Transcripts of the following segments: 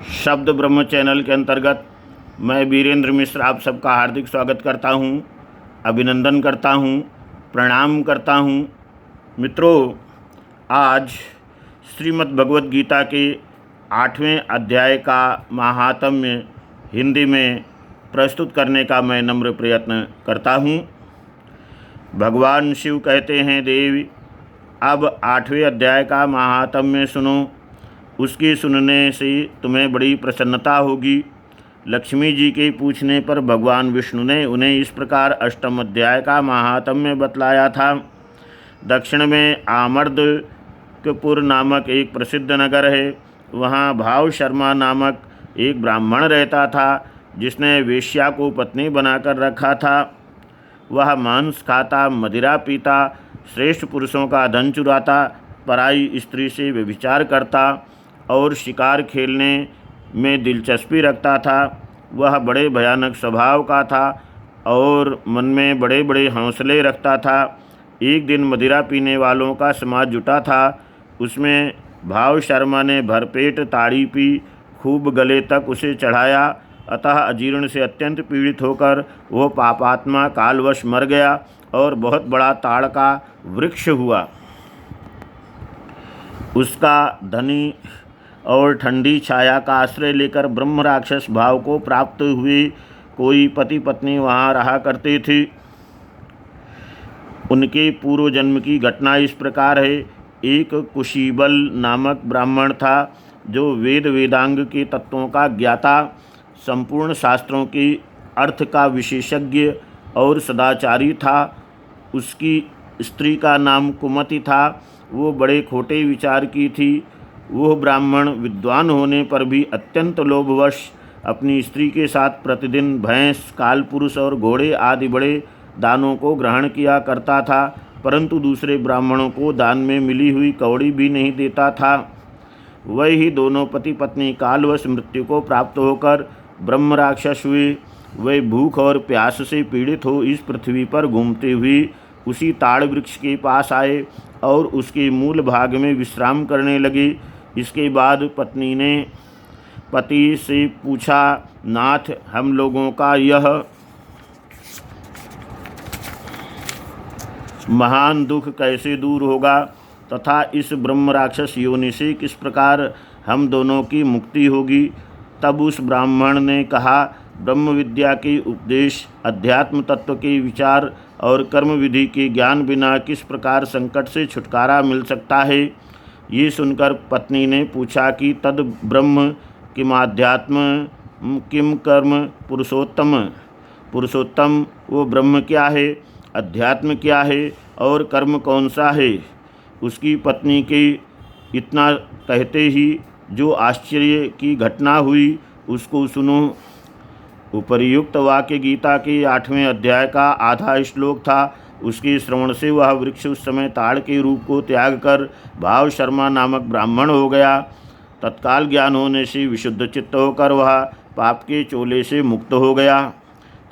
शब्द ब्रह्म चैनल के अंतर्गत मैं वीरेंद्र मिश्र आप सबका हार्दिक स्वागत करता हूं, अभिनंदन करता हूं, प्रणाम करता हूं। मित्रों, आज श्रीमद् भगवत गीता के 8वें अध्याय का महात्म्य हिंदी में प्रस्तुत करने का मैं नम्र प्रयत्न करता हूं। भगवान शिव कहते हैं, देवी अब 8वें अध्याय का महात्म्य सुनो। उसके सुनने से तुम्हें बड़ी प्रसन्नता होगी। लक्ष्मी जी के पूछने पर भगवान विष्णु ने उन्हें इस प्रकार 8वें अध्याय का महात्म्य बतलाया था। दक्षिण में आमर्दकपुर नामक एक प्रसिद्ध नगर है। वहाँ भाव शर्मा नामक एक ब्राह्मण रहता था, जिसने वेश्या को पत्नी बनाकर रखा था। वह मांस खाता, मदिरा पीता, श्रेष्ठ पुरुषों का धन चुराता, पराई स्त्री से व्यभिचार करता और शिकार खेलने में दिलचस्पी रखता था। वह बड़े भयानक स्वभाव का था और मन में बड़े बड़े हौसले रखता था। एक दिन मदिरा पीने वालों का समाज जुटा था। उसमें भाव शर्मा ने भरपेट ताड़ी पी, खूब गले तक उसे चढ़ाया। अतः अजीर्ण से अत्यंत पीड़ित होकर वो पापात्मा कालवश मर गया और बहुत बड़ा ताड़ का वृक्ष हुआ। उसका धनी और ठंडी छाया का आश्रय लेकर ब्रह्म राक्षस भाव को प्राप्त हुए कोई पति पत्नी वहाँ रहा करते थे। उनके पूर्व जन्म की घटना इस प्रकार है। एक कुशीबल नामक ब्राह्मण था, जो वेद वेदांग के तत्वों का ज्ञाता, संपूर्ण शास्त्रों के अर्थ का विशेषज्ञ और सदाचारी था। उसकी स्त्री का नाम कुमति था। वो बड़े खोटे विचार की थी। वह ब्राह्मण विद्वान होने पर भी अत्यंत लोभवश अपनी स्त्री के साथ प्रतिदिन भैंस, कालपुरुष और घोड़े आदि बड़े दानों को ग्रहण किया करता था, परंतु दूसरे ब्राह्मणों को दान में मिली हुई कौड़ी भी नहीं देता था। वही दोनों पति पत्नी कालवश मृत्यु को प्राप्त होकर ब्रह्म राक्षस हुए। वे भूख और प्यास से पीड़ित हो इस पृथ्वी पर घूमते हुए उसी ताड़ वृक्ष के पास आए और उसके मूल भाग में विश्राम करने लगे। इसके बाद पत्नी ने पति से पूछा, नाथ, हम लोगों का यह महान दुख कैसे दूर होगा तथा इस ब्रह्म राक्षस योनि से किस प्रकार हम दोनों की मुक्ति होगी। तब उस ब्राह्मण ने कहा, ब्रह्म विद्या के उपदेश, अध्यात्म तत्व के विचार और कर्म विधि के ज्ञान बिना किस प्रकार संकट से छुटकारा मिल सकता है। ये सुनकर पत्नी ने पूछा कि तद ब्रह्म किमाध्यात्म किम कर्म पुरुषोत्तम। पुरुषोत्तम वो ब्रह्म क्या है, अध्यात्म क्या है और कर्म कौन सा है। उसकी पत्नी के इतना कहते ही जो आश्चर्य की घटना हुई उसको सुनो। उपर्युक्त वाक्य गीता के 8वें अध्याय का आधा श्लोक था। उसके श्रवण से वह वृक्ष उस समय ताड़ के रूप को त्याग कर भाव शर्मा नामक ब्राह्मण हो गया। तत्काल ज्ञान होने से विशुद्ध चित्त होकर वह पाप के चोले से मुक्त हो गया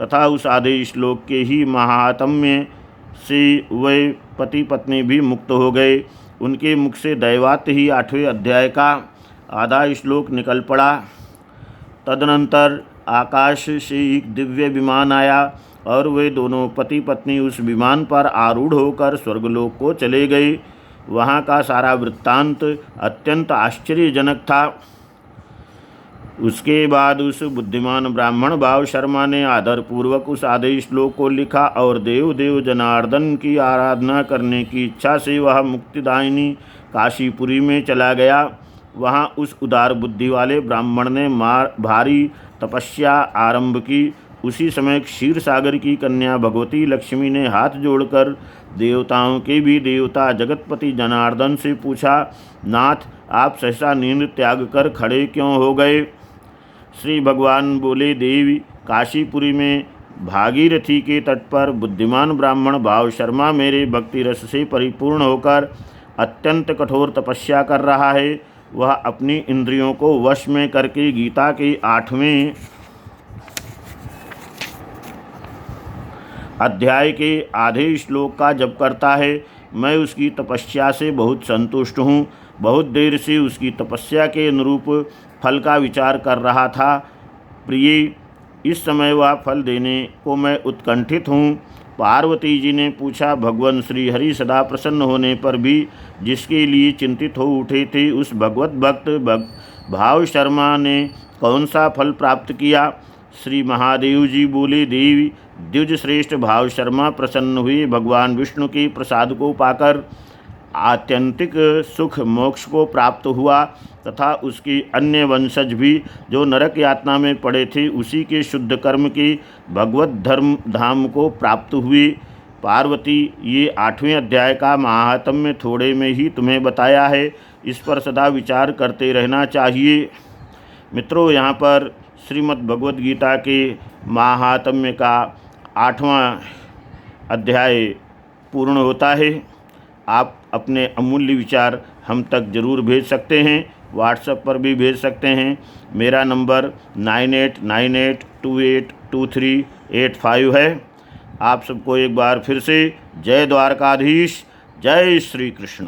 तथा उस आधे श्लोक के ही महात्म्य से वे पति पत्नी भी मुक्त हो गए। उनके मुख से दैवात ही 8वें अध्याय का आधा श्लोक निकल पड़ा। तदनंतर आकाश से एक दिव्य विमान आया और वे दोनों पति पत्नी उस विमान पर आरूढ़ होकर स्वर्गलोक को चले गए। वहाँ का सारा वृत्तांत अत्यंत आश्चर्यजनक था। उसके बाद उस बुद्धिमान ब्राह्मण भाव शर्मा ने आदरपूर्वक उस आधे श्लोक को लिखा और देव जनार्दन की आराधना करने की इच्छा से वह मुक्तिदायिनी काशीपुरी में चला गया। वहाँ उस उदार बुद्धि वाले ब्राह्मण ने भारी तपस्या आरंभ की। उसी समय क्षीर सागर की कन्या भगवती लक्ष्मी ने हाथ जोड़कर देवताओं के भी देवता जगतपति जनार्दन से पूछा, नाथ, आप सहसा नींद त्याग कर खड़े क्यों हो गए। श्री भगवान बोले, देवी, काशीपुरी में भागीरथी के तट पर बुद्धिमान ब्राह्मण भाव शर्मा मेरे भक्ति रस से परिपूर्ण होकर अत्यंत कठोर तपस्या कर रहा है। वह अपनी इंद्रियों को वश में करके गीता के 8वें अध्याय के आधे श्लोक का जप करता है। मैं उसकी तपस्या से बहुत संतुष्ट हूँ। बहुत देर से उसकी तपस्या के अनुरूप फल का विचार कर रहा था। प्रिय, इस समय वह फल देने को मैं उत्कंठित हूँ। पार्वती जी ने पूछा, भगवान श्री हरि सदा प्रसन्न होने पर भी जिसके लिए चिंतित हो उठे थे, उस भगवत भक्त भाव शर्मा ने कौन सा फल प्राप्त किया? श्री महादेव जी बोले, देवी, द्विज श्रेष्ठ भाव शर्मा प्रसन्न हुए। भगवान विष्णु के प्रसाद को पाकर आत्यंतिक सुख मोक्ष को प्राप्त हुआ तथा उसके अन्य वंशज भी जो नरक यातना में पड़े थे, उसी के शुद्ध कर्म के भगवत धर्म धाम को प्राप्त हुए। पार्वती, ये 8वें अध्याय का महात्म्य थोड़े में ही तुम्हें बताया है, इस पर सदा विचार करते रहना चाहिए। मित्रों, यहाँ पर श्रीमद् भगवद गीता के महात्म्य का 8वां अध्याय पूर्ण होता है। आप अपने अमूल्य विचार हम तक ज़रूर भेज सकते हैं, व्हाट्सएप पर भी भेज सकते हैं। मेरा नंबर 9898282385 है। आप सबको एक बार फिर से जय द्वारकाधीश, जय श्री कृष्ण।